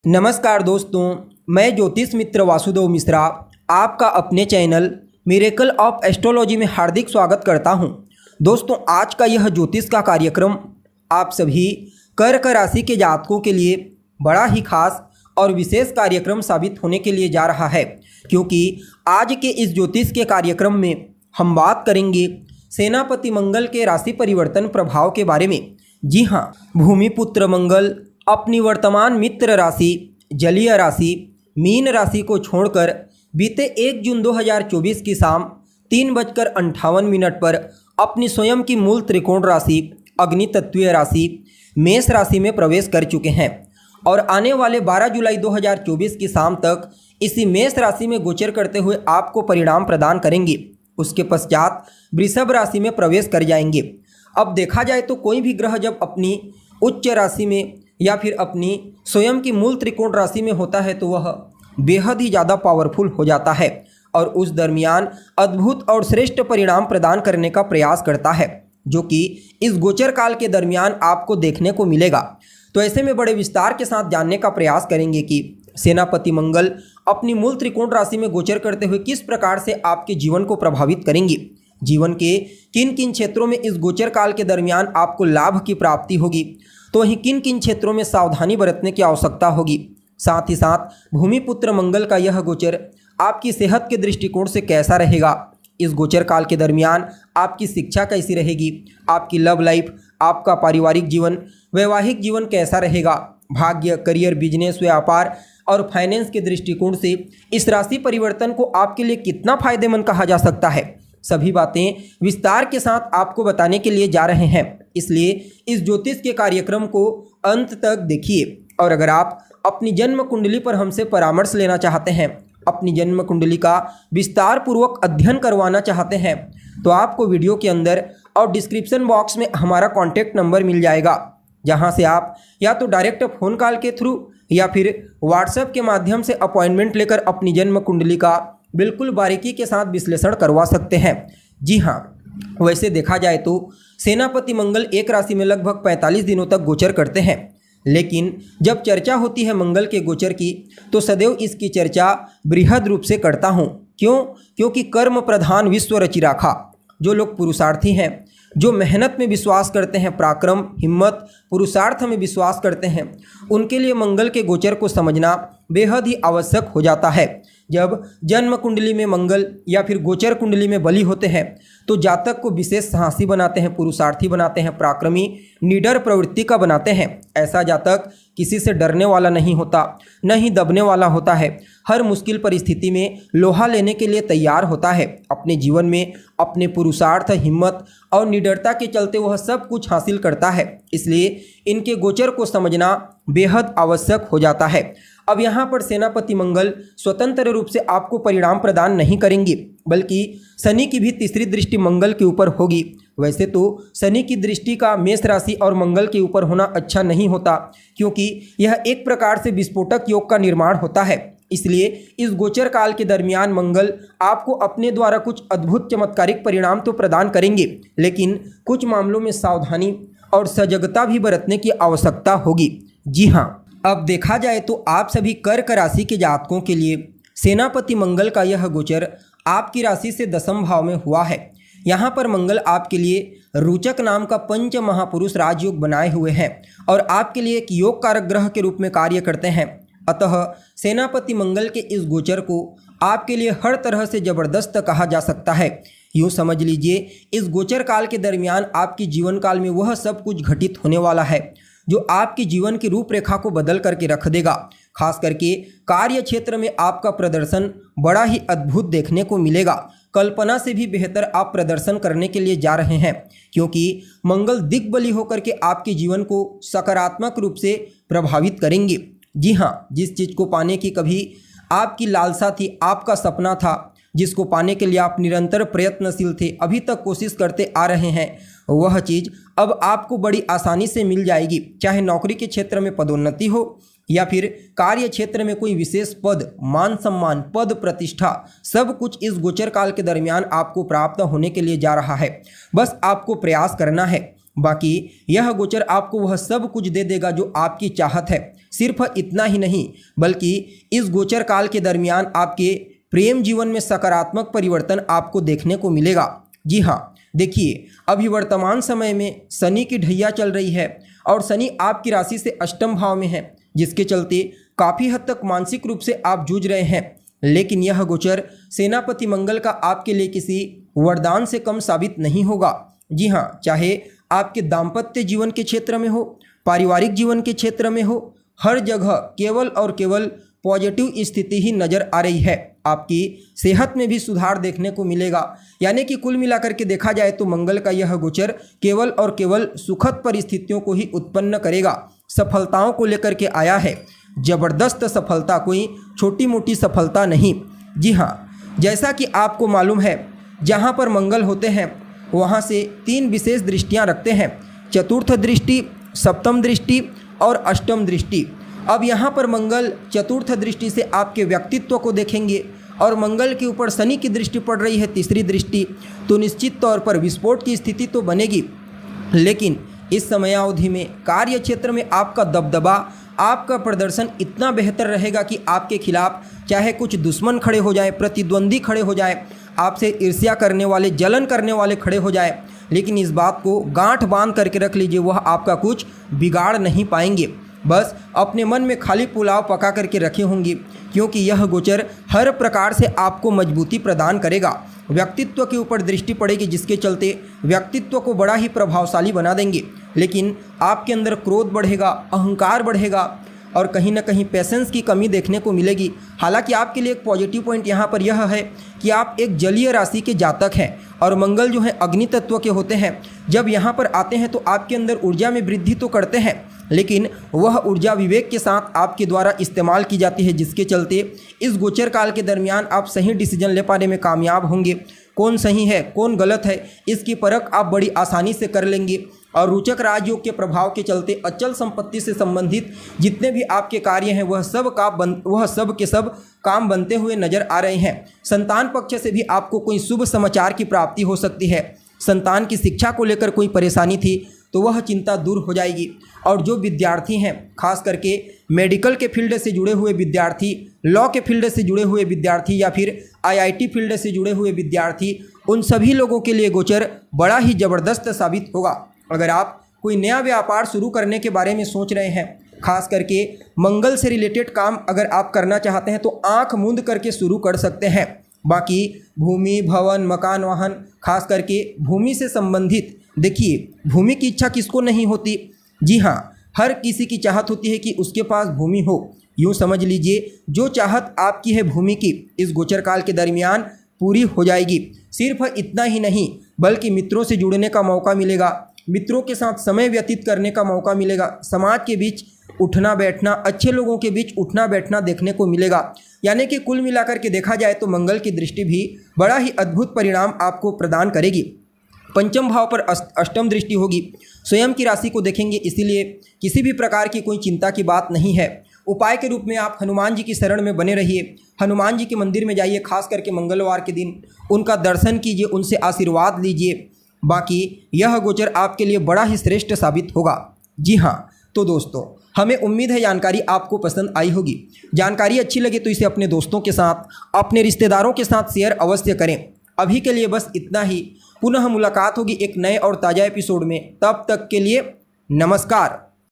नमस्कार दोस्तों, मैं ज्योतिष मित्र वासुदेव मिश्रा आपका अपने चैनल मिरेकल ऑफ एस्ट्रोलॉजी में हार्दिक स्वागत करता हूं। दोस्तों, आज का यह ज्योतिष का कार्यक्रम आप सभी कर्क राशि के जातकों के लिए बड़ा ही खास और विशेष कार्यक्रम साबित होने के लिए जा रहा है, क्योंकि आज के इस ज्योतिष के कार्यक्रम में हम बात करेंगे सेनापति मंगल के राशि परिवर्तन प्रभाव के बारे में। जी हाँ, भूमिपुत्र मंगल अपनी वर्तमान मित्र राशि जलीय राशि मीन राशि को छोड़कर बीते 1 जून 2024 की शाम 3:58 पर अपनी स्वयं की मूल त्रिकोण राशि अग्नि तत्वीय राशि मेष राशि में प्रवेश कर चुके हैं और आने वाले 12 जुलाई 2024 की शाम तक इसी मेष राशि में गोचर करते हुए आपको परिणाम प्रदान करेंगे। उसके पश्चात वृषभ राशि में प्रवेश कर जाएंगे। अब देखा जाए तो कोई भी ग्रह जब अपनी उच्च राशि में या फिर अपनी स्वयं की मूल त्रिकोण राशि में होता है तो वह बेहद ही ज़्यादा पावरफुल हो जाता है और उस दरमियान अद्भुत और श्रेष्ठ परिणाम प्रदान करने का प्रयास करता है, जो कि इस गोचर काल के दरमियान आपको देखने को मिलेगा। तो ऐसे में बड़े विस्तार के साथ जानने का प्रयास करेंगे कि सेनापति मंगल अपनी मूल त्रिकोण राशि में गोचर करते हुए किस प्रकार से आपके जीवन को प्रभावित करेंगे, जीवन के किन किन क्षेत्रों में इस गोचर काल के दरमियान आपको लाभ की प्राप्ति होगी, तो वहीं किन किन क्षेत्रों में सावधानी बरतने की आवश्यकता होगी। साथ ही साथ भूमिपुत्र मंगल का यह गोचर आपकी सेहत के दृष्टिकोण से कैसा रहेगा, इस गोचर काल के दरमियान आपकी शिक्षा कैसी रहेगी, आपकी लव लाइफ, आपका पारिवारिक जीवन, वैवाहिक जीवन कैसा रहेगा, भाग्य, करियर, बिजनेस, व्यापार और फाइनेंस के दृष्टिकोण से इस राशि परिवर्तन को आपके लिए कितना फायदेमंद कहा जा सकता है, सभी बातें विस्तार के साथ आपको बताने के लिए जा रहे हैं। इसलिए इस ज्योतिष के कार्यक्रम को अंत तक देखिए। और अगर आप अपनी जन्म कुंडली पर हमसे परामर्श लेना चाहते हैं, अपनी जन्म कुंडली का विस्तार पूर्वक अध्ययन करवाना चाहते हैं, तो आपको वीडियो के अंदर और डिस्क्रिप्शन बॉक्स में हमारा कॉन्टैक्ट नंबर मिल जाएगा, जहां से आप या तो डायरेक्ट फ़ोन कॉल के थ्रू या फिर व्हाट्सएप के माध्यम से अपॉइंटमेंट लेकर अपनी जन्म कुंडली का बिल्कुल बारीकी के साथ विश्लेषण करवा सकते हैं। जी हाँ, वैसे देखा जाए तो सेनापति मंगल एक राशि में लगभग 45 दिनों तक गोचर करते हैं, लेकिन जब चर्चा होती है मंगल के गोचर की तो सदैव इसकी चर्चा बृहद रूप से करता हूँ। क्यों? क्योंकि कर्म प्रधान विश्व रचि राखा। जो लोग पुरुषार्थी हैं, जो मेहनत में विश्वास करते हैं, पराक्रम, हिम्मत, पुरुषार्थ में विश्वास करते हैं, उनके लिए मंगल के गोचर को समझना बेहद ही आवश्यक हो जाता है। जब जन्म कुंडली में मंगल या फिर गोचर कुंडली में बली होते हैं तो जातक को विशेष साहसी बनाते हैं, पुरुषार्थी बनाते हैं, पराक्रमी, निडर प्रवृत्ति का बनाते हैं। ऐसा जातक किसी से डरने वाला नहीं होता, न ही दबने वाला होता है। हर मुश्किल परिस्थिति में लोहा लेने के लिए तैयार होता है। अपने जीवन में अपने पुरुषार्थ, हिम्मत और निडरता के चलते वह सब कुछ हासिल करता है। इसलिए इनके गोचर को समझना बेहद आवश्यक हो जाता है। अब यहाँ पर सेनापति मंगल स्वतंत्र रूप से आपको परिणाम प्रदान नहीं करेंगे, बल्कि शनि की भी तीसरी दृष्टि मंगल के ऊपर होगी। वैसे तो शनि की दृष्टि का मेष राशि और मंगल के ऊपर होना अच्छा नहीं होता, क्योंकि यह एक प्रकार से विस्फोटक योग का निर्माण होता है। इसलिए इस गोचर काल के दरमियान मंगल आपको अपने द्वारा कुछ अद्भुत चमत्कारिक परिणाम तो प्रदान करेंगे, लेकिन कुछ मामलों में सावधानी और सजगता भी बरतने की आवश्यकता होगी। जी हाँ, अब देखा जाए तो आप सभी कर्क राशि के जातकों के लिए सेनापति मंगल का यह गोचर आपकी राशि से 10वें भाव में हुआ है। यहाँ पर मंगल आपके लिए रोचक नाम का पंच महापुरुष राजयोग बनाए हुए हैं और आपके लिए एक योग कारक ग्रह के रूप में कार्य करते हैं। अतः सेनापति मंगल के इस गोचर को आपके लिए हर तरह से ज़बरदस्त कहा जा सकता है। यूँ समझ लीजिए, इस गोचर काल के दरमियान आपके जीवन काल में वह सब कुछ घटित होने वाला है जो आपके जीवन की रूपरेखा को बदल करके रख देगा। खास करके कार्य क्षेत्र में आपका प्रदर्शन बड़ा ही अद्भुत देखने को मिलेगा। कल्पना से भी बेहतर आप प्रदर्शन करने के लिए जा रहे हैं, क्योंकि मंगल दिग्बली होकर के आपके जीवन को सकारात्मक रूप से प्रभावित करेंगे। जी हाँ, जिस चीज़ को पाने की कभी आपकी लालसा थी, आपका सपना था, जिसको पाने के लिए आप निरंतर प्रयत्नशील थे, अभी तक कोशिश करते आ रहे हैं, वह चीज़ अब आपको बड़ी आसानी से मिल जाएगी। चाहे नौकरी के क्षेत्र में पदोन्नति हो या फिर कार्य क्षेत्र में कोई विशेष पद, मान सम्मान, पद प्रतिष्ठा, सब कुछ इस गोचर काल के दरमियान आपको प्राप्त होने के लिए जा रहा है। बस आपको प्रयास करना है। बाकी यह गोचर आपको वह सब कुछ दे देगा जो आपकी चाहत है। सिर्फ इतना ही नहीं बल्कि इस गोचर काल के दरमियान आपके प्रेम जीवन में सकारात्मक परिवर्तन आपको देखने को मिलेगा। जी हाँ, देखिए अभी वर्तमान समय में शनि की ढैया चल रही है और शनि आपकी राशि से अष्टम भाव में है, जिसके चलते काफ़ी हद तक मानसिक रूप से आप जूझ रहे हैं। लेकिन यह गोचर सेनापति मंगल का आपके लिए किसी वरदान से कम साबित नहीं होगा। जी हाँ, चाहे आपके दाम्पत्य जीवन के क्षेत्र में हो, पारिवारिक जीवन के क्षेत्र में हो, हर जगह केवल और केवल पॉजिटिव स्थिति ही नज़र आ रही है। आपकी सेहत में भी सुधार देखने को मिलेगा। यानी कि कुल मिलाकर के देखा जाए तो मंगल का यह गोचर केवल और केवल सुखद परिस्थितियों को ही उत्पन्न करेगा। सफलताओं को लेकर के आया है, जबरदस्त सफलता, कोई छोटी मोटी सफलता नहीं। जी हाँ, जैसा कि आपको मालूम है जहाँ पर मंगल होते हैं वहाँ से 3 विशेष दृष्टियाँ रखते हैं, चतुर्थ दृष्टि, सप्तम दृष्टि और अष्टम दृष्टि। अब यहाँ पर मंगल चतुर्थ दृष्टि से आपके व्यक्तित्व को देखेंगे और मंगल के ऊपर शनि की दृष्टि पड़ रही है, तीसरी दृष्टि, तो निश्चित तौर पर विस्फोट की स्थिति तो बनेगी। लेकिन इस समयावधि में कार्य क्षेत्र में आपका दबदबा, आपका प्रदर्शन इतना बेहतर रहेगा कि आपके खिलाफ चाहे कुछ दुश्मन खड़े हो जाए, प्रतिद्वंदी खड़े हो जाए, आपसे ईर्ष्या करने वाले, जलन करने वाले खड़े हो जाए, लेकिन इस बात को गांठ बांध करके रख लीजिए, वह आपका कुछ बिगाड़ नहीं पाएंगे। बस अपने मन में खाली पुलाव पका करके रखे होंगे, क्योंकि यह गोचर हर प्रकार से आपको मजबूती प्रदान करेगा। व्यक्तित्व के ऊपर दृष्टि पड़ेगी, जिसके चलते व्यक्तित्व को बड़ा ही प्रभावशाली बना देंगे। लेकिन आपके अंदर क्रोध बढ़ेगा, अहंकार बढ़ेगा और कहीं ना कहीं पेशेंस की कमी देखने को मिलेगी। हालांकि आपके लिए एक पॉजिटिव पॉइंट यहाँ पर यह है कि आप एक जलीय राशि के जातक हैं और मंगल जो है अग्नि तत्व के होते हैं। जब यहाँ पर आते हैं तो आपके अंदर ऊर्जा में वृद्धि तो करते हैं, लेकिन वह ऊर्जा विवेक के साथ आपके द्वारा इस्तेमाल की जाती है, जिसके चलते इस गोचर काल के दरमियान आप सही डिसीजन ले पाने में कामयाब होंगे। कौन सही है कौन गलत है इसकी परख आप बड़ी आसानी से कर लेंगे और रोचक राजयोग के प्रभाव के चलते अचल संपत्ति से संबंधित जितने भी आपके कार्य हैं वह सब के सब काम बनते हुए नजर आ रहे हैं। संतान पक्ष से भी आपको कोई शुभ समाचार की प्राप्ति हो सकती है। संतान की शिक्षा को लेकर कोई परेशानी थी तो वह चिंता दूर हो जाएगी। और जो विद्यार्थी हैं, खास करके मेडिकल के फील्ड से जुड़े हुए विद्यार्थी, लॉ के फील्ड से जुड़े हुए विद्यार्थी या फिर आईआईटी फील्ड से जुड़े हुए विद्यार्थी, उन सभी लोगों के लिए गोचर बड़ा ही ज़बरदस्त साबित होगा। अगर आप कोई नया व्यापार शुरू करने के बारे में सोच रहे हैं, खास करके मंगल से रिलेटेड काम अगर आप करना चाहते हैं तो आंख मूंद करके शुरू कर सकते हैं। बाकी भूमि, भवन, मकान, वाहन, खास करके भूमि से संबंधित, देखिए भूमि की इच्छा किसको नहीं होती। जी हाँ, हर किसी की चाहत होती है कि उसके पास भूमि हो। यूँ समझ लीजिए जो चाहत आपकी है भूमि की, इस गोचर काल के दरमियान पूरी हो जाएगी। सिर्फ इतना ही नहीं बल्कि मित्रों से जुड़ने का मौका मिलेगा, मित्रों के साथ समय व्यतीत करने का मौका मिलेगा, समाज के बीच उठना बैठना, अच्छे लोगों के बीच उठना बैठना देखने को मिलेगा। यानी कि कुल मिलाकर के देखा जाए तो मंगल की दृष्टि भी बड़ा ही अद्भुत परिणाम आपको प्रदान करेगी। पंचम भाव पर अष्टम दृष्टि होगी, स्वयं की राशि को देखेंगे, इसीलिए किसी भी प्रकार की कोई चिंता की बात नहीं है। उपाय के रूप में आप हनुमान जी की शरण में बने रहिए, हनुमान जी के मंदिर में जाइए, खास करके मंगलवार के दिन उनका दर्शन कीजिए, उनसे आशीर्वाद लीजिए। बाकी यह गोचर आपके लिए बड़ा ही श्रेष्ठ साबित होगा। जी हाँ, तो दोस्तों हमें उम्मीद है जानकारी आपको पसंद आई होगी। जानकारी अच्छी लगे तो इसे अपने दोस्तों के साथ, अपने रिश्तेदारों के साथ शेयर अवश्य करें। अभी के लिए बस इतना ही। पुनः मुलाकात होगी एक नए और ताज़ा एपिसोड में। तब तक के लिए नमस्कार।